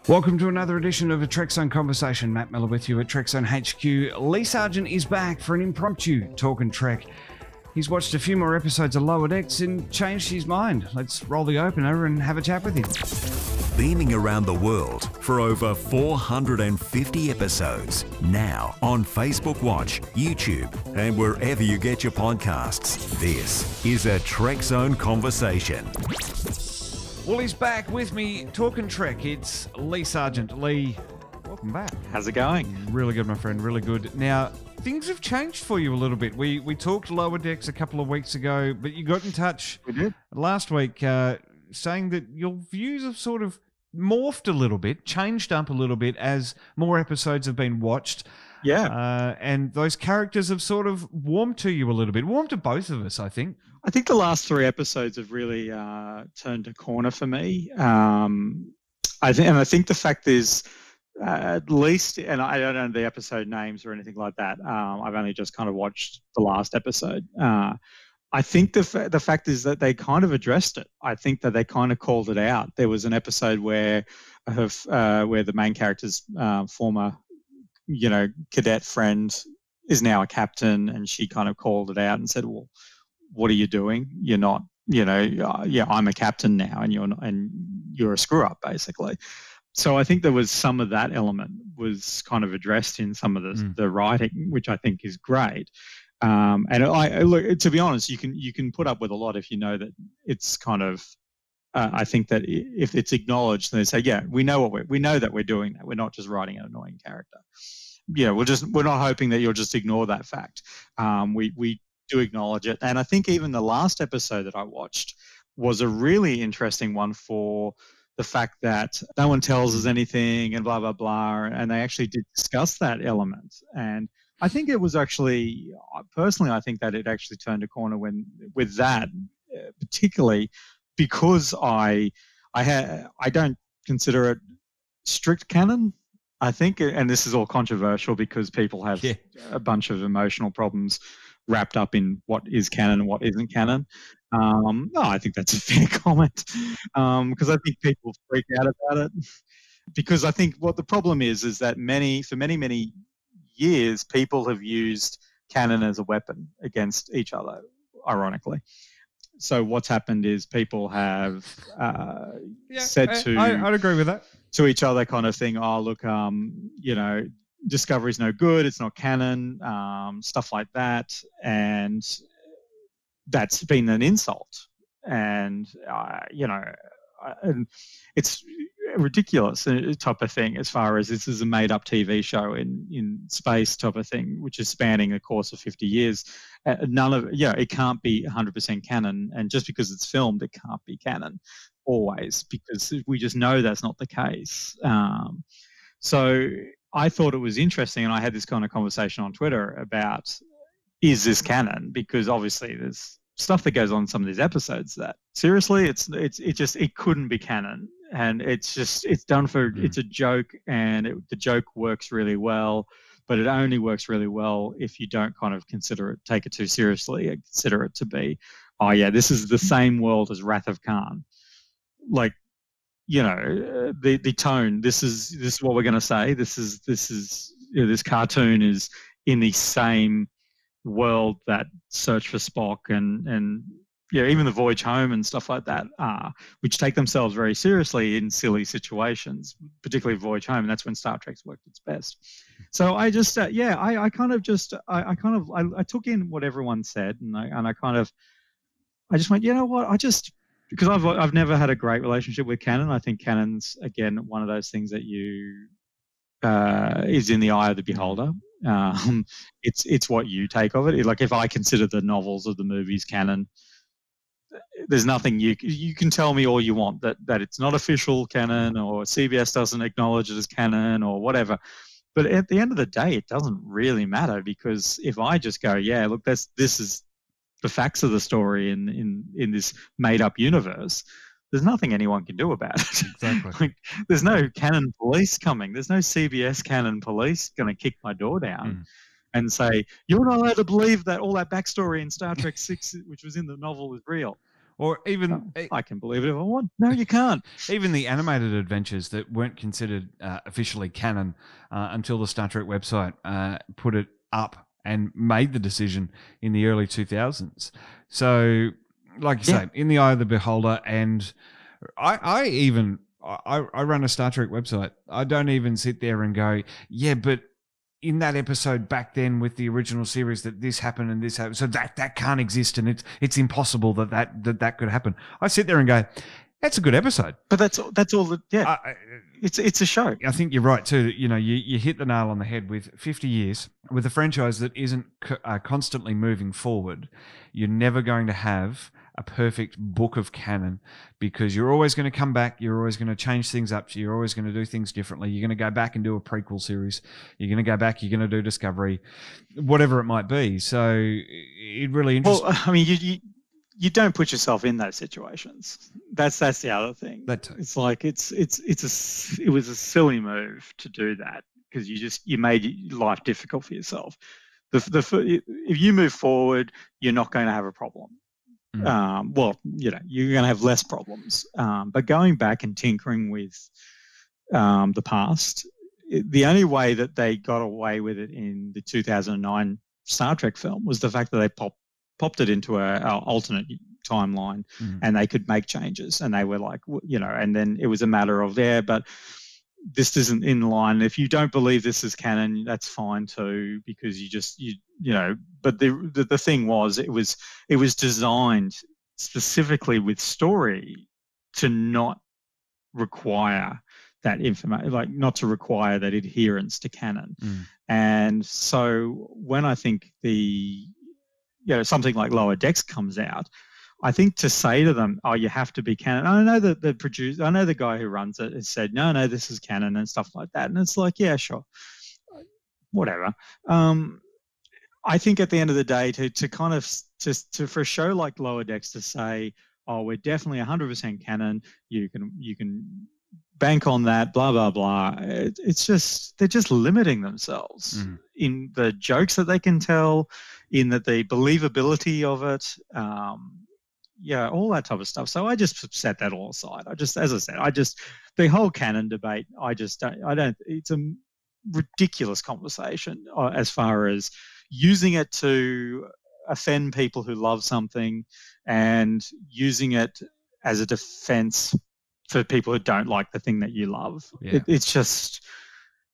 Welcome to another edition of a Trekzone Conversation. Matt Miller with you at Trekzone HQ. Lee Sargent is back for an impromptu Talkin' Trek. He's watched a few more episodes of Lower Decks and changed his mind. Let's roll the opener and have a chat with him. Beaming around the world for over 450 episodes. Now on Facebook Watch, YouTube, and wherever you get your podcasts. This is a Trekzone Conversation. Well, he's back with me talking Trek. It's Lee Sargent. Lee, welcome back. How's it going? Really good, my friend. Really good. Now, things have changed for you a little bit. We talked Lower Decks a couple of weeks ago, but you got in touch last week saying that your views have sort of morphed a little bit, changed up a little bit as more episodes have been watched. Yeah. And those characters have sort of warmed to you a little bit. Warmed to both of us, I think. I think the last three episodes have really turned a corner for me. I think the fact is, at least, and I don't know the episode names or anything like that. I've only just kind of watched the last episode. I think the fact is that they kind of addressed it. I think that they kind of called it out. There was an episode where the main character's former, cadet friend is now a captain, and she kind of called it out and said, "Well, what are you doing? You're not, I'm a captain now, and you're a screw up, basically." So I think there was some of that element was kind of addressed in some of the writing, which I think is great. And I look, to be honest, you can put up with a lot if you know that it's kind of. I think that if it's acknowledged, they say, "Yeah, we know that we're doing that. We're not just writing an annoying character." Yeah, we're not hoping that you'll just ignore that fact. We do acknowledge it, and I think even the last episode that I watched was a really interesting one for the fact that no one tells us anything and blah blah blah, and they actually did discuss that element. And I think it was actually, personally, I think that it actually turned a corner with that, particularly because I don't consider it strict canon. I think, and this is all controversial because people have a bunch of emotional problems wrapped up in what is canon and what isn't canon. No, I think that's a fair comment because I think people freak out about it. Because I think what the problem is that for many years, people have used canon as a weapon against each other, ironically. So what's happened is people have said I'd agree with that. To each other kind of thing, oh, look, Discovery's no good, it's not canon, stuff like that. And that's been an insult. And, and it's ridiculous type of thing as far as this is a made-up TV show in space type of thing, which is spanning a course of 50 years. It can't be 100% canon. And just because it's filmed, it can't be canon always, because we just know that's not the case. So I thought it was interesting, and I had this kind of conversation on Twitter about, is this canon? Because obviously there's stuff that goes on in some of these episodes that seriously it couldn't be canon, and it's done for it's a joke, and the joke works really well, but it only works really well if you don't kind of take it too seriously and consider it to be, oh yeah, this is the same world as Wrath of Khan. Like, the tone, this is what we're going to say. This cartoon is in the same world that Search for Spock and even the Voyage Home and stuff like that which take themselves very seriously in silly situations, particularly Voyage Home, and that's when Star Trek's worked its best. So I just I took in what everyone said, and I just went, you know what, because I've never had a great relationship with canon. I think canon's, again, one of those things that is in the eye of the beholder. It's what you take of it. Like, if I consider the novels of the movies canon, there's nothing you can tell me all you want that it's not official canon, or CBS doesn't acknowledge it as canon or whatever. But at the end of the day, it doesn't really matter, because if I just go, yeah, look, this is the facts of the story in this made-up universe, there's nothing anyone can do about it. Exactly. Like, there's no canon police coming. There's no CBS canon police going to kick my door down and say, you're not allowed to believe that all that backstory in Star Trek 6, which was in the novel, is real. Or even I can believe it if I want. No, you can't. Even the animated adventures that weren't considered officially canon until the Star Trek website put it up and made the decision in the early 2000s. So, like you say, in the eye of the beholder. And I run a Star Trek website. I don't even sit there and go, yeah, but in that episode back then with the original series that this happened and this happened, so that can't exist, and it's impossible that could happen. I sit there and go, that's a good episode. But that's all that, it's a show. I think you're right too. You know, you hit the nail on the head. With 50 years, with a franchise that isn't constantly moving forward, you're never going to have a perfect book of canon, because you're always going to come back, you're always going to change things up, you're always going to do things differently. You're going to go back and do a prequel series, you're going to go back, you're going to do Discovery, whatever it might be. So it really interests. Well, I mean, you don't put yourself in those situations. That's the other thing. That too. It's like it was a silly move to do that, because you made life difficult for yourself. If you move forward, you're not going to have a problem. Well, you know, you're going to have less problems. But going back and tinkering with the past, the only way that they got away with it in the 2009 Star Trek film was the fact that they popped it into an alternate timeline, and they could make changes. And they were like, you know, and then it was a matter of but this isn't in line. If you don't believe this is canon, that's fine too, because you know. But the thing was, it was designed specifically with story to not require that information, like not to require that adherence to canon. And so when I think something like Lower Decks comes out, I think to say to them, oh, you have to be canon. I know that the producer, I know the guy who runs it has said, no, this is canon and stuff like that. And it's like, yeah, sure, whatever. I think at the end of the day, to kind of for a show like Lower Decks to say, oh, we're definitely 100% canon, you can bank on that, blah blah blah. It's just, they're just limiting themselves in the jokes that they can tell, in the believability of it. All that type of stuff. So I just set that all aside. As I said, the whole canon debate, it's a ridiculous conversation as far as using it to offend people who love something, and using it as a defense for people who don't like the thing that you love. It's just,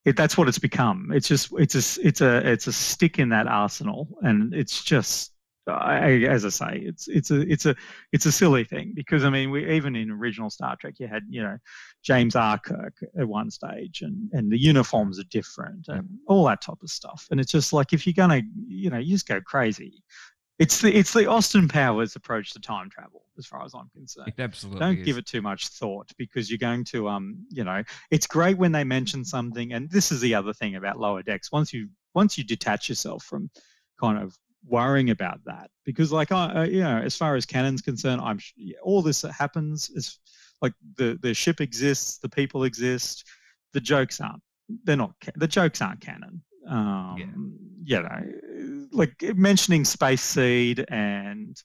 that's what it's become. It's a stick in that arsenal, and it's just, as I say, it's a silly thing, because I mean, even in original Star Trek, you had, you know, James R. Kirk at one stage, and the uniforms are different and all that type of stuff. And it's just like, if you're gonna, you know, you just go crazy. It's the Austin Powers approach to time travel, as far as I'm concerned. It absolutely don't give it too much thought, because you're going to you know, it's great when they mention something, and this is the other thing about Lower Decks. Once you detach yourself from kind of worrying about that, because like you know, as far as canon's concerned, all this that happens is like the ship exists, the people exist, the jokes aren't. The jokes aren't canon. You know, like mentioning Space Seed and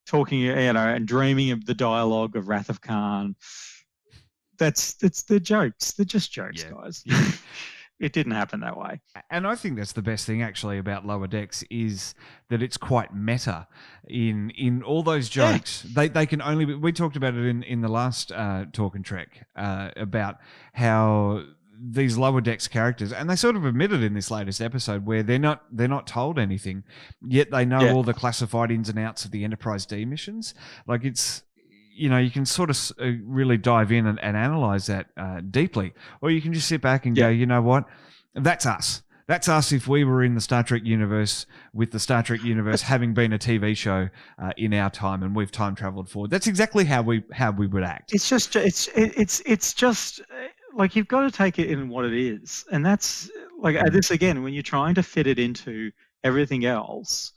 talking, you know, and dreaming of the dialogue of Wrath of Khan. They're jokes. They're just jokes, guys. It didn't happen that way. And I think that's the best thing actually about Lower Decks, is that it's quite meta in all those jokes. They can only be, we talked about it in the last Talkin' Trek about how these Lower Decks characters, and they sort of admitted in this latest episode, where they're not told anything, yet they know all the classified ins and outs of the Enterprise D missions. Like, it's, you know, you can sort of really dive in and analyze that deeply, or you can just sit back and go, you know what, that's us. That's us if we were in the Star Trek universe, with the Star Trek universe having been a TV show in our time, and we've time traveled forward. That's exactly how we would act. It's just like, you've got to take it in what it is, and that's like this again. When you're trying to fit it into everything else,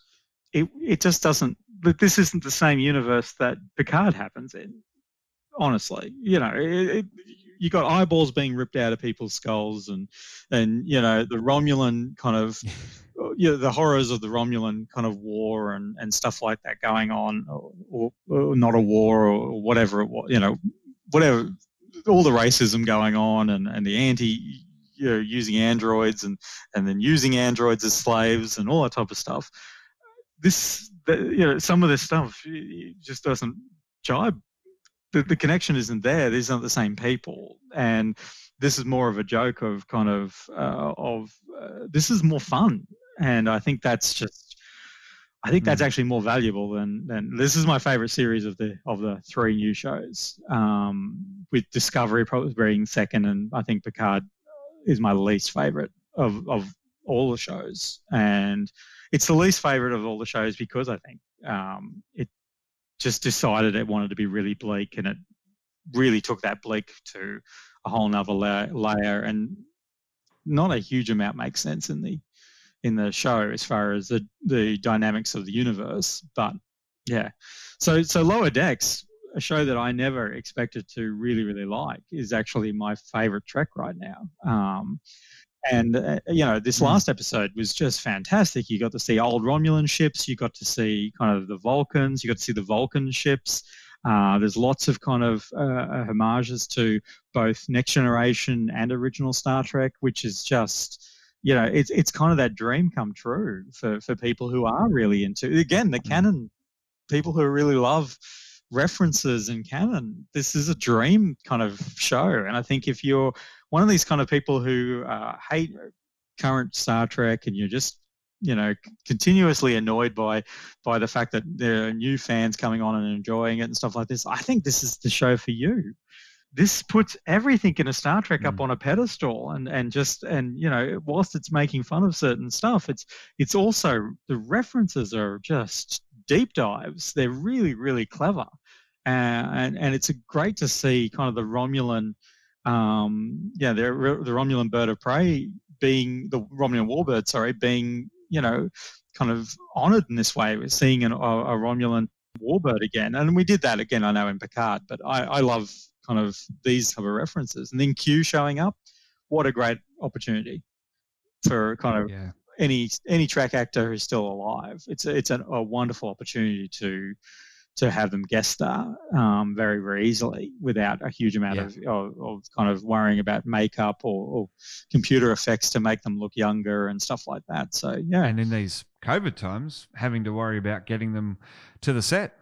it just doesn't. But this isn't the same universe that Picard happens in. Honestly, you know, you got eyeballs being ripped out of people's skulls, and the Romulan kind of the horrors of the Romulan kind of war and stuff like that going on, or not a war or whatever it was, whatever, all the racism going on and the anti using androids and then using androids as slaves and all that type of stuff. Some of this stuff just doesn't jibe. The connection isn't there. These aren't the same people, and this is more of a joke of this is more fun, and I think that's that's actually more valuable than this is my favorite series of the 3 new shows, with Discovery probably being second, and I think Picard is my least favorite of all the shows, and it's the least favorite of all the shows because I think it just decided it wanted to be really bleak, and it really took that bleak to a whole nother layer, and not a huge amount makes sense in the show as far as the dynamics of the universe. But yeah, so Lower Decks, a show that I never expected to really, really like, is actually my favorite Trek right now. This last episode was just fantastic. You got to see old Romulan ships. You got to see kind of the Vulcans. You got to see the Vulcan ships. There's lots of kind of homages to both Next Generation and original Star Trek, which is just, it's kind of that dream come true for people who are really into, again, the canon, people who really love references and canon. This is a dream kind of show, and I think if you're one of these kind of people who hate current Star Trek and you're just continuously annoyed by the fact that there are new fans coming on and enjoying it and stuff like this, I think this is the show for you. This puts everything in a Star Trek up on a pedestal, and whilst it's making fun of certain stuff, it's also, the references are just deep dives. They're really, really clever, and it's great to see kind of the Romulan, the Romulan bird of prey being the Romulan warbird, being kind of honoured in this way. We're seeing a Romulan warbird again, and we did that again, I know, in Picard, but I love kind of these type of references. And then Q showing up, what a great opportunity for kind of any track actor who's still alive. It's a wonderful opportunity to have them guest star very, very easily without a huge amount of kind of worrying about makeup or computer effects to make them look younger and stuff like that. So yeah, and in these COVID times, having to worry about getting them to the set.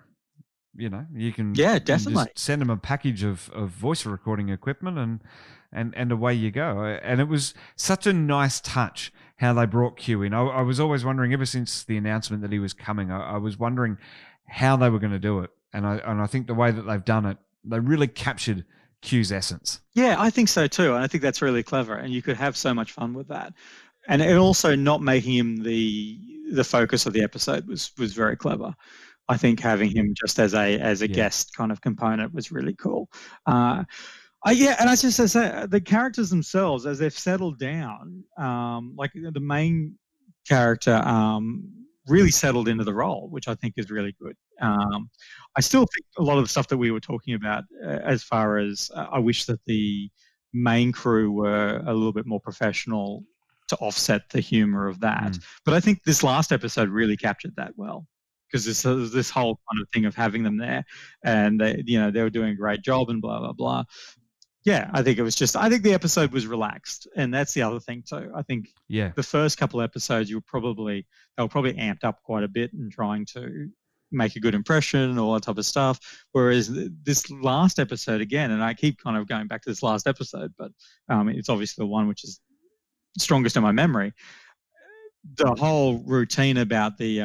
You can definitely just send them a package of voice recording equipment and away you go. And it was such a nice touch how they brought Q in. I was always wondering, ever since the announcement that he was coming, I was wondering how they were going to do it. And I think the way that they've done it, they really captured Q's essence. Yeah, I think so too. And I think that's really clever. And you could have so much fun with that. And it also not making him the focus of the episode was very clever. I think having him just as a guest kind of component was really cool. And I just say the characters themselves, as they've settled down, like the main character really settled into the role, which I think is really good. I still think a lot of the stuff that we were talking about, as far as I wish that the main crew were a little bit more professional to offset the humor of that. But I think this last episode really captured that well. Because this whole kind of thing of having them there, and they were doing a great job and blah blah blah. Yeah, I think the episode was relaxed, and that's the other thing too. I think the first couple episodes they were probably amped up quite a bit and trying to make a good impression, all that type of stuff. Whereas this last episode again, and I keep kind of going back to this last episode, but it's obviously the one which is strongest in my memory. The whole routine about the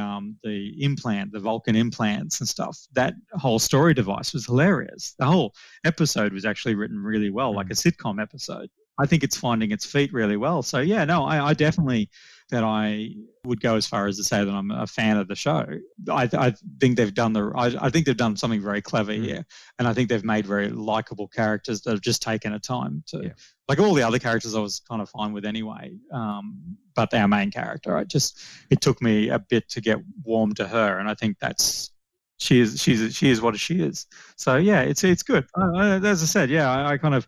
implant, the Vulcan implants and stuff, that whole story device was hilarious. The whole episode was actually written really well, like a sitcom episode. I think it's finding its feet really well. So yeah, no, I definitely that I would go as far as to say that I'm a fan of the show. I think they've done I think they've done something very clever here, and I think they've made very likable characters that have just taken a time to. Like all the other characters, I was kind of fine with anyway, but our main character, it took me a bit to get warm to her, and I think she is what she is. So yeah, it's good. As I said, I kind of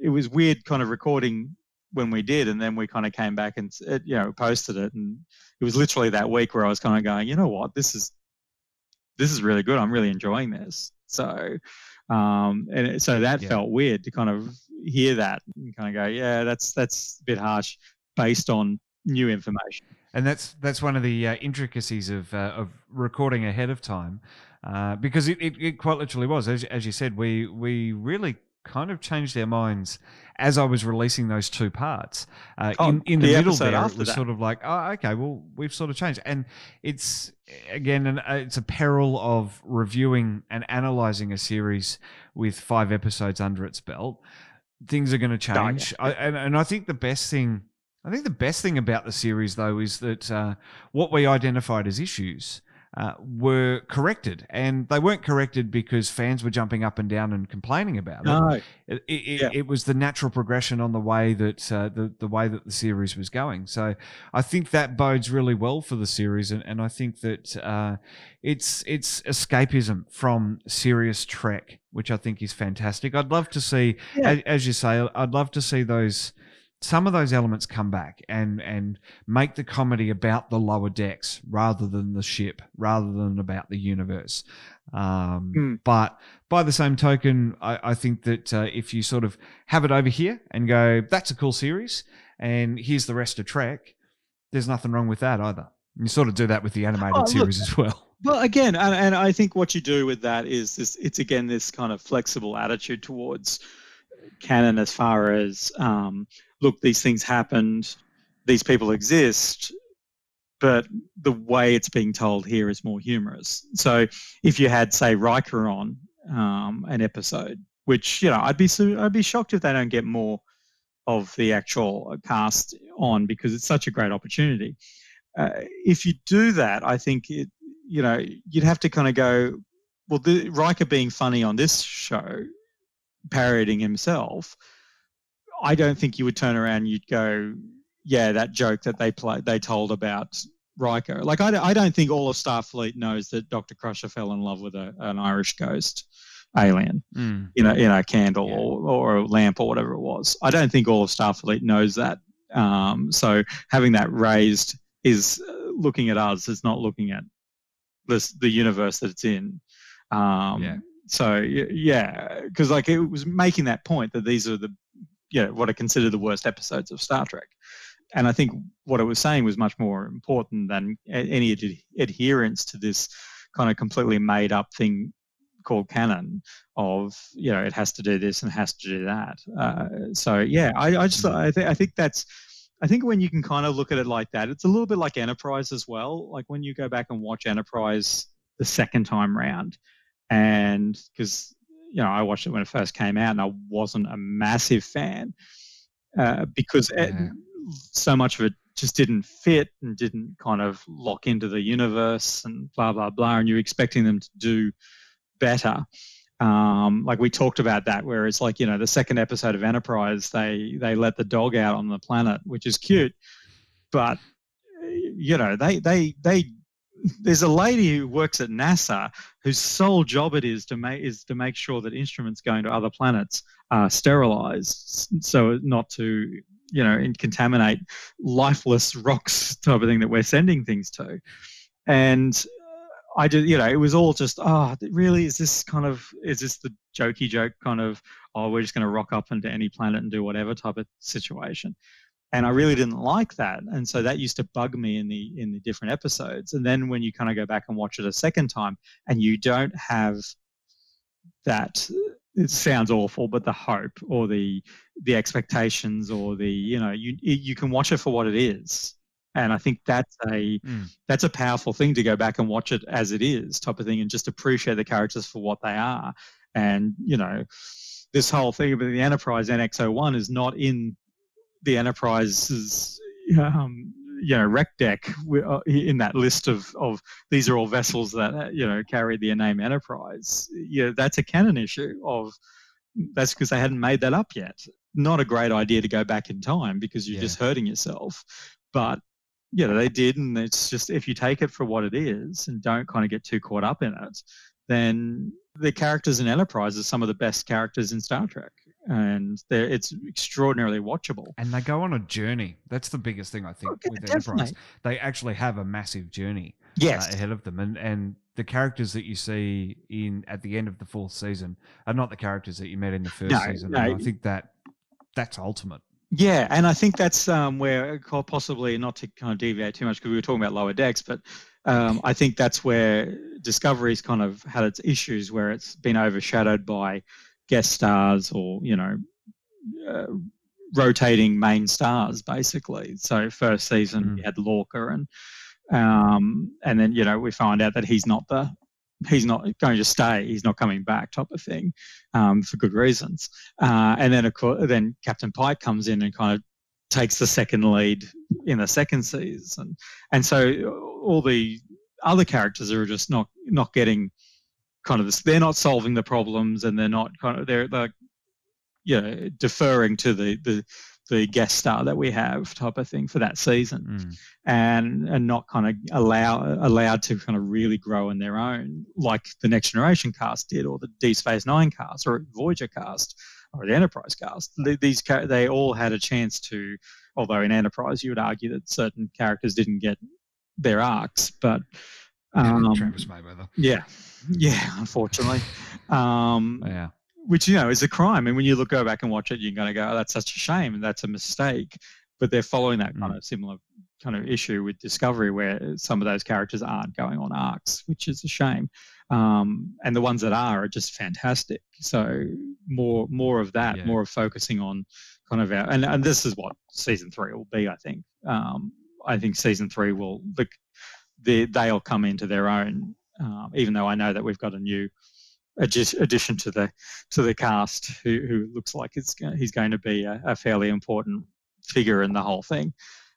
it was weird kind of recording when we did, and then we kind of came back and posted it, and it was literally that week where I was kind of going, you know what, this is really good. I'm really enjoying this. So, so that felt weird to kind of hear that and kind of go, yeah, that's a bit harsh based on new information. And that's one of the intricacies of recording ahead of time, because it quite literally was, as you said, we really kind of changed our minds as I was releasing those two parts. In the middle there, it was sort of like, oh, okay, well, we've sort of changed. And it's, again, it's a peril of reviewing and analysing a series with 5 episodes under its belt. Things are going to change. Oh, yeah. And I think the best thing about the series, though, is that what we identified as issues were corrected, and they weren't corrected because fans were jumping up and down and complaining about it. No. It was the natural progression on the way that the way that the series was going. So I think that bodes really well for the series, and I think that it's escapism from serious Trek, which I think is fantastic. I'd love to see, as you say, I'd love to see some of those elements come back and make the comedy about the lower decks rather than the ship, rather than about the universe. But by the same token, I think that if you sort of have it over here and go, that's a cool series, and here's the rest of Trek, there's nothing wrong with that either. You sort of do that with the animated series as well. Well, again, and I think what you do with that is it's again this kind of flexible attitude towards canon, as far as look, these things happened, these people exist, but the way it's being told here is more humorous. So if you had, say, Riker on an episode, which I'd be shocked if they don't get more of the actual cast on, because it's such a great opportunity. If you do that, I think you'd have to kind of go, well, Riker being funny on this show, parodying himself, I don't think you would turn around and you'd go, yeah, that joke that they told about Riker. Like, I don't think all of Starfleet knows that Dr. Crusher fell in love with an Irish ghost alien in a candle or a lamp or whatever it was. I don't think all of Starfleet knows that. So having that raised is looking at us, it's not looking at the universe that it's in. So because like it was making that point that these are what I consider the worst episodes of Star Trek. And I think what it was saying was much more important than any adherence to this kind of completely made up thing called canon of, it has to do this and has to do that. I think when you can kind of look at it like that, it's a little bit like Enterprise as well. Like when you go back and watch Enterprise the second time round, and because I watched it when it first came out and I wasn't a massive fan because so much of it just didn't fit and didn't kind of lock into the universe and blah, blah, blah, and you're expecting them to do better. Like we talked about that, where it's like, the second episode of Enterprise, they let the dog out on the planet, which is cute, but there's a lady who works at NASA whose sole job it is to make sure that instruments going to other planets are sterilized, so not to contaminate lifeless rocks type of thing that we're sending things to. And I did, it was all just, really, is this the jokey joke kind of, we're just going to rock up into any planet and do whatever type of situation. And I really didn't like that. And so that used to bug me in the different episodes. And then when you kind of go back and watch it a second time and you don't have that, it sounds awful, but the hope or the expectations or you can watch it for what it is. And I think that's a powerful thing, to go back and watch it as it is type of thing and just appreciate the characters for what they are. And, this whole thing about the Enterprise NX-01 is not in the Enterprise's wreck deck in that list of these are all vessels that carry the name Enterprise. That's a canon issue that's because they hadn't made that up yet. Not a great idea to go back in time, because you're just hurting yourself. But they did, and it's just, if you take it for what it is and don't kind of get too caught up in it, then the characters in Enterprise are some of the best characters in Star Trek. and it's extraordinarily watchable. And they go on a journey. That's the biggest thing, I think, with Enterprise. They actually have a massive journey ahead of them. And the characters that you see at the end of the 4th season are not the characters that you met in the first season. No. And I think that's ultimate. Yeah, and I think that's where, possibly, not to kind of deviate too much because we were talking about Lower Decks, but I think that's where Discovery's kind of had its issues, where it's been overshadowed by guest stars or, rotating main stars, basically. So first season we had Lorca, and then, we find out that he's not going to stay, he's not coming back, type of thing, for good reasons. And then, of course, then Captain Pike comes in and kind of takes the second lead in the second season. And so all the other characters are just not getting kind of this, they're not solving the problems, and they're not they're like, deferring to the guest star that we have, type of thing, for that season, and not kind of allowed to kind of really grow in their own, like the Next Generation cast did, or the Deep Space Nine cast, or Voyager cast, or the Enterprise cast. They all had a chance to, although in Enterprise you would argue that certain characters didn't get their arcs, but Travis Mayweather. Yeah, unfortunately. Yeah. Which, is a crime. And when you go back and watch it, you're going to go, oh, that's such a shame, and that's a mistake. But they're following that kind of similar kind of issue with Discovery, where some of those characters aren't going on arcs, which is a shame. And the ones that are just fantastic. So more of that, more of focusing on kind of and this is what season 3 will be, I think. I think season 3 will, they'll come into their own, even though I know that we've got a new addition to the cast who looks like he's going to be a fairly important figure in the whole thing.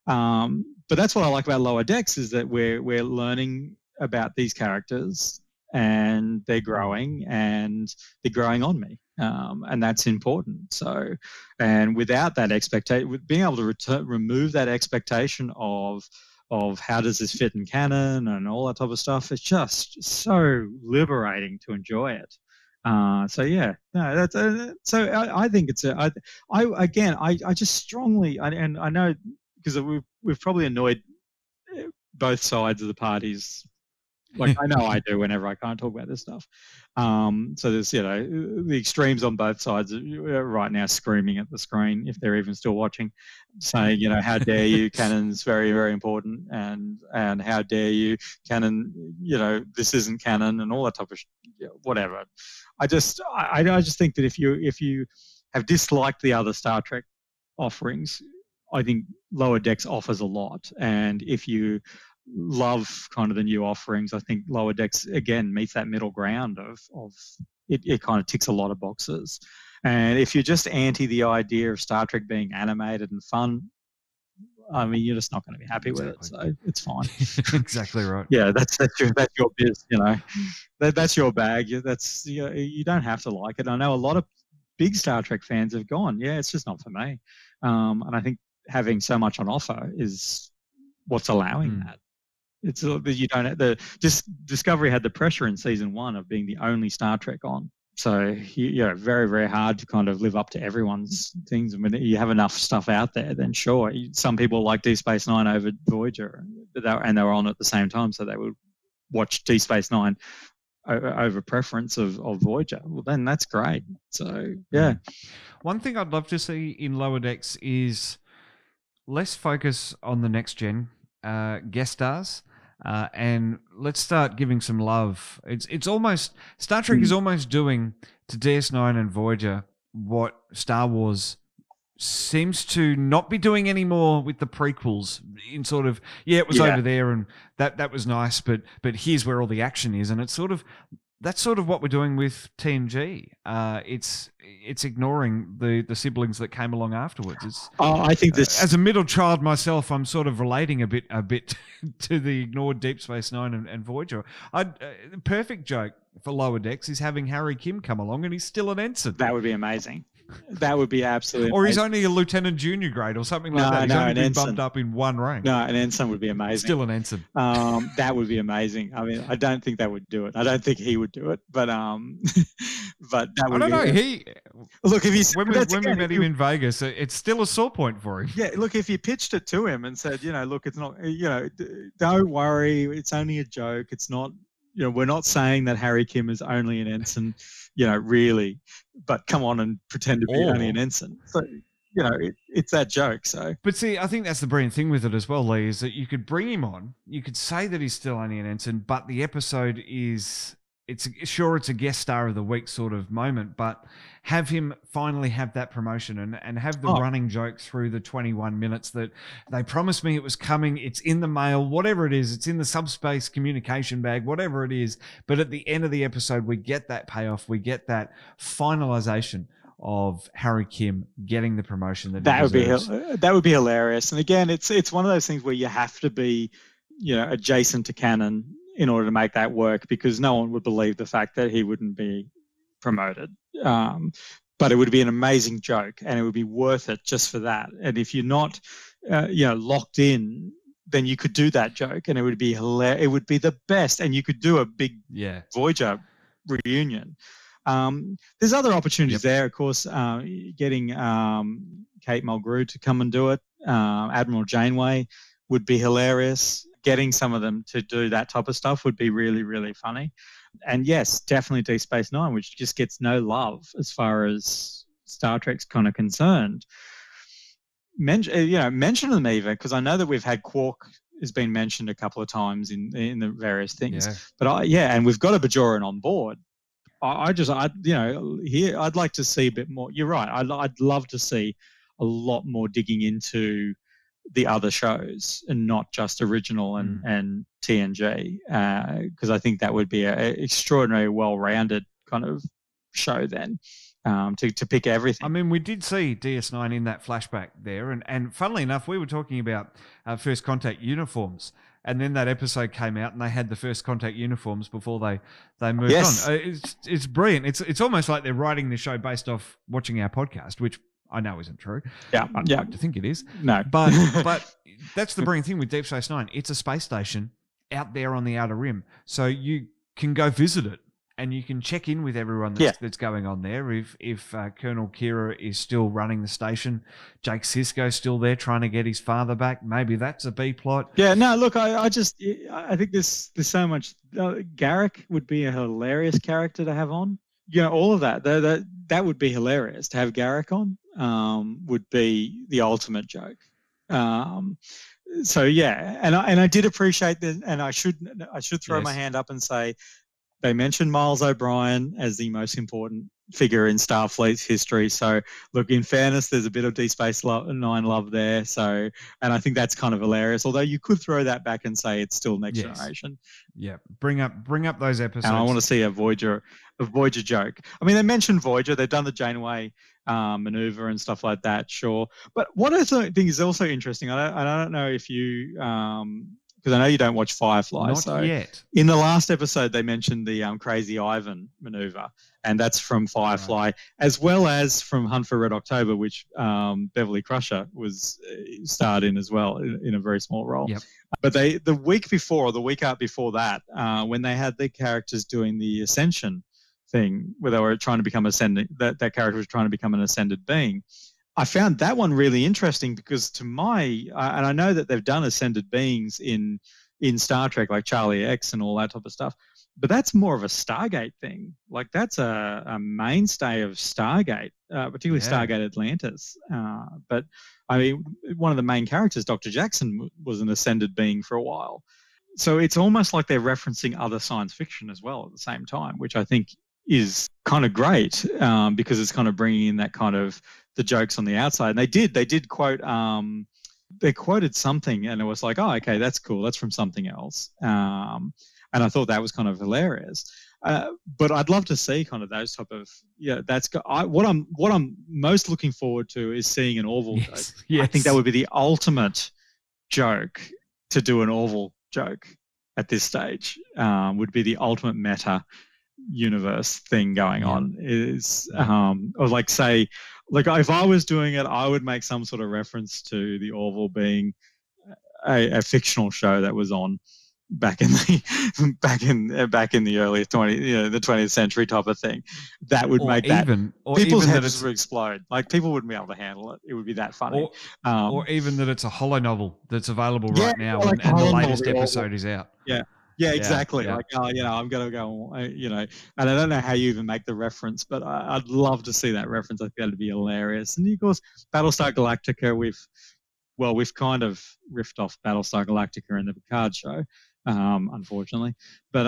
But that's what I like about Lower Decks, is that we're learning about these characters, and they're growing on me, and that's important. So, and without that expectation, with being able to remove that expectation of how does this fit in canon and all that type of stuff, it's just so liberating to enjoy it. So yeah, no, that's so I think it's I just strongly, and I know because we've probably annoyed both sides of the parties. Like, I know I do whenever I can't talk about this stuff. So there's, the extremes on both sides right now screaming at the screen, if they're even still watching, saying, how dare you, canon's very, very important, and how dare you, canon, this isn't canon, and all that type of whatever. I just think that if you have disliked the other Star Trek offerings, I think Lower Decks offers a lot. And if you love kind of the new offerings, I think Lower Decks again meets that middle ground of it kind of ticks a lot of boxes. And if you're just anti the idea of Star Trek being animated and fun, I mean, you're just not going to be happy with it, so it's fine. Exactly right. Yeah, that's your biz, that's your bag. You don't have to like it. I know a lot of big Star Trek fans have gone, yeah, it's just not for me. And I think having so much on offer is what's allowing that. It's Discovery had the pressure in season 1 of being the only Star Trek on. So very, very hard to kind of live up to everyone's things. I mean, you have enough stuff out there, then sure. Some people like Deep Space Nine over Voyager, and they were on at the same time, so they would watch Deep Space Nine over preference of Voyager. Well, then that's great. So yeah. One thing I'd love to see in Lower Decks is less focus on the next gen guest stars. And let's start giving some love. It's almost, Star Trek is almost doing to DS9 and Voyager what Star Wars seems to not be doing anymore with the prequels, in sort of, it was over there and that was nice, but here's where all the action is. And that's sort of what we're doing with TNG. It's ignoring the siblings that came along afterwards. I think this, as a middle child myself, I'm sort of relating a bit to the ignored Deep Space Nine and Voyager. The perfect joke for Lower Decks is having Harry Kim come along, and he's still an ensign. That would be amazing. That would be absolutely Or he's amazing. only a lieutenant junior grade or something like that. He's only been bumped up in one rank. No, an ensign would be amazing. Still an ensign. That would be amazing. I mean, I don't think that would do it. I don't think he would do it, but but that would. I don't know. Look, if he's when we met him in Vegas, it's still a sore point for him. Yeah, look, if you pitched it to him and said, look, it's not, don't worry, it's only a joke. It's not, we're not saying that Harry Kim is only an ensign, really, but come on and pretend to be only an ensign. So, it's that joke. So, but see, I think that's the brilliant thing with it as well, Lee, is that you could bring him on, you could say that he's still only an ensign, but the episode is, it's a guest star of the week sort of moment, but have him finally have that promotion and have the running joke through the 21 minutes that they promised me it was coming. It's in the mail, whatever it is. It's in the subspace communication bag, whatever it is. But at the end of the episode, we get that payoff. We get that finalization of Harry Kim getting the promotion that would be hilarious. And again, it's one of those things where you have to be, adjacent to canon in order to make that work, because no one would believe the fact that he wouldn't be promoted. But it would be an amazing joke, and it would be worth it just for that. And if you're not, locked in, then you could do that joke, and it would be hilarious. It would be the best, and you could do a big Voyager reunion. There's other opportunities there, of course. Getting Kate Mulgrew to come and do it, Admiral Janeway would be hilarious. Getting some of them to do that type of stuff would be really, really funny. And yes, definitely Deep Space Nine, which just gets no love as far as Star Trek's kind of concerned. Mention them even, because I know that we've had Quark has been mentioned a couple of times in the various things. Yeah. But and we've got a Bajoran on board. I'd like to see a bit more. You're right. I'd love to see a lot more digging into the other shows and not just original and TNG, because I think that would be an extraordinarily well-rounded kind of show then, to pick everything. I mean, we did see DS9 in that flashback there, and funnily enough, we were talking about First Contact uniforms, and then that episode came out and they had the First Contact uniforms before they moved on. It's brilliant. It's almost like they're writing the show based off watching our podcast, which I know isn't true. Yeah, I'd like to think it is. No, but that's the brilliant thing with Deep Space Nine. It's a space station out there on the outer rim, so you can go visit it and you can check in with everyone that's going on there. If Colonel Kira is still running the station, Jake Sisko's still there trying to get his father back. Maybe that's a B plot. Yeah, no, look, I think there's so much. Garrick would be a hilarious character to have on. All of that would be hilarious to have Garrick on. Would be the ultimate joke. So yeah, and I did appreciate that, and I should throw my hand up and say they mentioned Miles O'Brien as the most important figure in Starfleet's history. So look, in fairness, there's a bit of Deep Space Nine love there. So, and I think that's kind of hilarious. Although you could throw that back and say it's still Next Generation. Yeah, bring up those episodes. And I want to see a Voyager joke. I mean, they mentioned Voyager. They've done the Janeway maneuver and stuff like that, sure. But what I think is also interesting, I don't know if you, because I know you don't watch Firefly. Not yet. In the last episode, they mentioned the Crazy Ivan maneuver, and that's from Firefly, as well as from Hunt for Red October, which Beverly Crusher was starred in as well in a very small role. Yep. But the week before, or the week out before that, when they had the characters doing the Ascension thing, where they were trying to become ascending, that character was trying to become an ascended being. I found that one really interesting because and I know that they've done ascended beings in Star Trek, like Charlie X and all that type of stuff, but that's more of a Stargate thing. Like that's a mainstay of Stargate, particularly Stargate Atlantis. But I mean, one of the main characters, Dr. Jackson, was an ascended being for a while. So it's almost like they're referencing other science fiction as well at the same time, which I think is kind of great, because it's kind of bringing in that kind of the jokes on the outside. And they did quote, they quoted something and it was like, oh, okay, that's cool. That's from something else. And I thought that was kind of hilarious. But I'd love to see kind of those type of, what I'm most looking forward to is seeing an Orville joke. Yes. I think that would be the ultimate joke, to do an Orville joke at this stage, would be the ultimate meta universe thing going on is, or like say, like if I was doing it, I would make some sort of reference to the Orville being a fictional show that was on back in the back in the early 20th century type of thing. That would make people's heads would explode. Like people wouldn't be able to handle it. It would be that funny. Or even that it's a holo novel that's available right now, and the latest episode is out. Yeah, exactly. Like, I'm going to go, and I don't know how you even make the reference, but I'd love to see that reference. I think that'd be hilarious. And of course, Battlestar Galactica, we've kind of riffed off Battlestar Galactica in the Picard show, unfortunately, but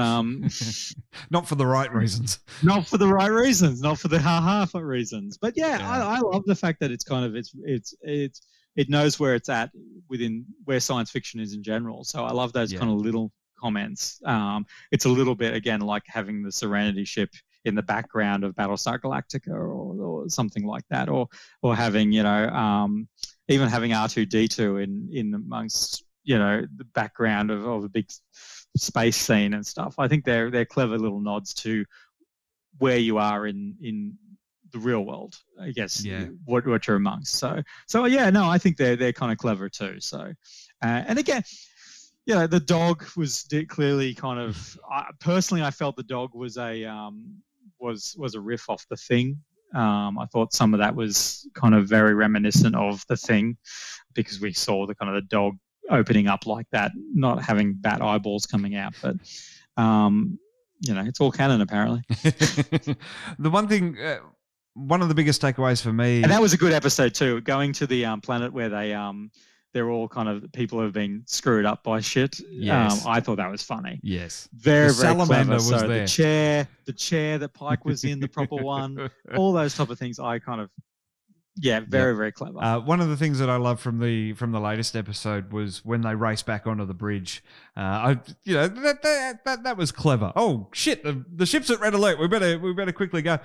not for the right reasons. Not for the right reasons, not for the ha-ha reasons. But I love the fact that it's kind of it knows where it's at within where science fiction is in general. So I love those kind of little comments. It's a little bit again like having the Serenity ship in the background of Battlestar Galactica or something like that, or having even having R2-D2 in amongst the background of a big space scene and stuff. I think they're clever little nods to where you are in the real world, I guess. What you're amongst. So I think they're kind of clever too. So and again, the dog was clearly kind of. Personally, I felt the dog was a riff off The Thing. I thought some of that was kind of very reminiscent of The Thing, because we saw the kind of the dog opening up like that, not having bat eyeballs coming out, but it's all canon apparently. The one thing. One of the biggest takeaways for me, and that was a good episode too, going to the planet where they're all kind of people who've been screwed up by shit. Yes. I thought that was funny. Yes. Very, very clever. Was so there. The chair that Pike was in, the proper one, all those type of things. I kind of, very, very clever. One of the things that I love from the latest episode was when they race back onto the bridge. That was clever. Oh shit! The ship's at red alert. We better quickly go.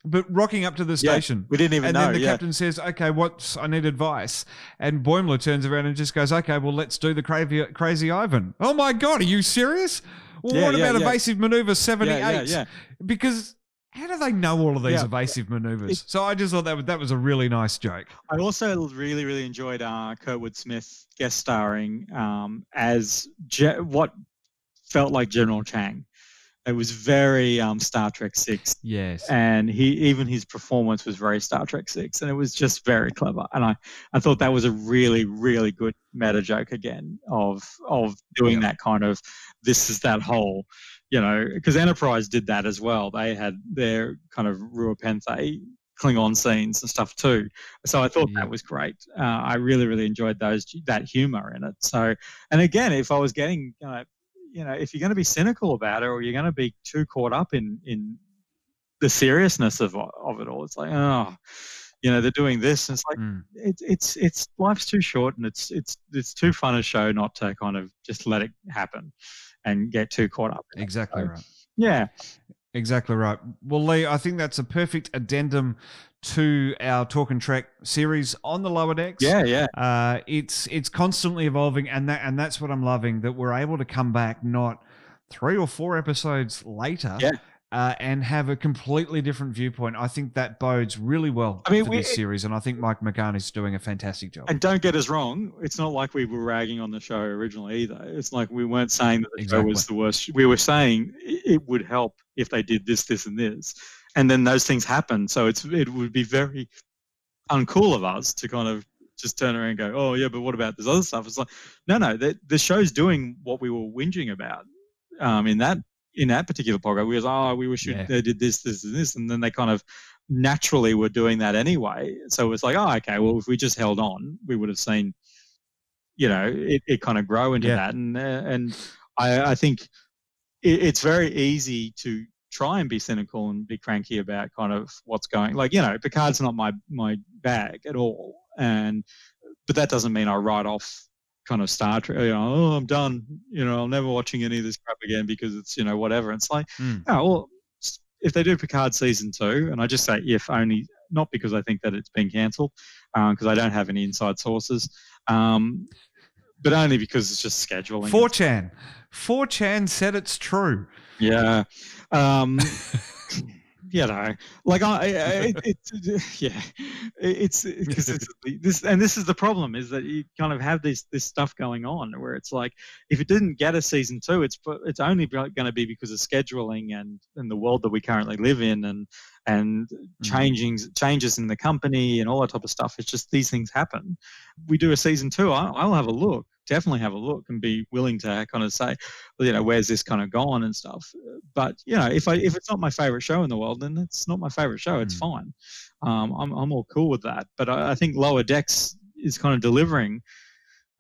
But rocking up to the station, we didn't even know. And then the captain says, "Okay, I need advice." And Boimler turns around and just goes, "Okay, well, let's do the crazy Ivan." Oh my god, are you serious? Well, what about evasive maneuver 78? Yeah. Because how do they know all of these evasive maneuvers? So I just thought that was a really nice joke. I also really, really enjoyed Kurtwood Smith guest starring as what felt like General Chang. It was very Star Trek 6. Yes. And his performance was very Star Trek 6. And it was just very clever. And I thought that was a really, really good meta joke again of doing that kind of, this is that whole, because Enterprise did that as well. They had their kind of Rua Penthe Klingon scenes and stuff too. So I thought that was great. I really, really enjoyed that humor in it. So, and again, if I was getting, if you're going to be cynical about it, or you're going to be too caught up in the seriousness of it all, it's like, they're doing this, and it's like it's life's too short, and it's too fun a show not to kind of just let it happen and get too caught up. Exactly right. Yeah. Exactly right. Well, Lee, I think that's a perfect addendum to our Talk and Trek series on the Lower Decks. Yeah. It's constantly evolving, and that's what I'm loving, that we're able to come back not 3 or 4 episodes later. And have a completely different viewpoint. I think that bodes really well for this series, and I think Mike McGarney's doing a fantastic job. And don't get us wrong, it's not like we were ragging on the show originally either. It's like we weren't saying that the show was the worst. We were saying it would help if they did this, this, and this. And then those things happen. So it would be very uncool of us to kind of just turn around and go, oh, yeah, but what about this other stuff? It's like, no, the show's doing what we were whinging about in that particular program. We wish they did this, and this, and then they kind of naturally were doing that anyway. So it was like, okay, well, if we just held on, we would have seen, it kind of grow into that. And I think it's very easy to try and be cynical and be cranky about kind of what's going. Like, Picard's not my bag at all, but that doesn't mean I write off kind of Star Trek, I'm done, I'm never watching any of this crap again because it's, whatever. It's like, well, if they do Picard season 2, and I just say if only, not because I think that it's been cancelled, because I don't have any inside sources, but only because it's just scheduling. 4chan said it's true. Yeah. You know, like it's consistently this, and this is the problem, is that you kind of have this stuff going on where it's like, if it didn't get a season 2, it's only going to be because of scheduling and the world that we currently live in, and changes in the company and all that type of stuff. It's just, these things happen. We do a season 2, I'll have a look. Definitely have a look and be willing to kind of say, you know, where's this kind of gone and stuff. But you know, if it's not my favorite show in the world, then it's not my favorite show. It's fine. I'm all cool with that. But I think Lower Decks is kind of delivering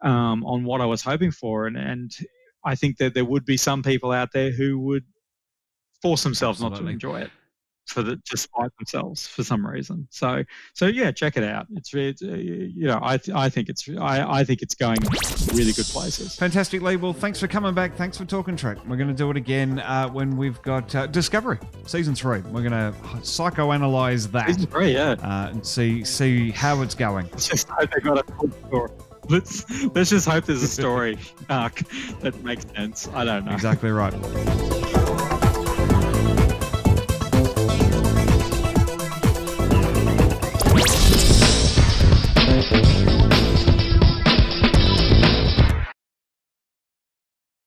on what I was hoping for, and I think that there would be some people out there who would force themselves not to enjoy it, to spite themselves for some reason. So yeah, check it out. It's you know, I think it's going really good places. Fantastic, Lee. Well, thanks for coming back. Thanks for talking Trek. We're going to do it again when we've got Discovery Season 3. We're going to psychoanalyze that. Season 3, yeah, and see how it's going. Let's just hope they got a good story. Let's just hope there's a story arc that makes sense. I don't know. Exactly right.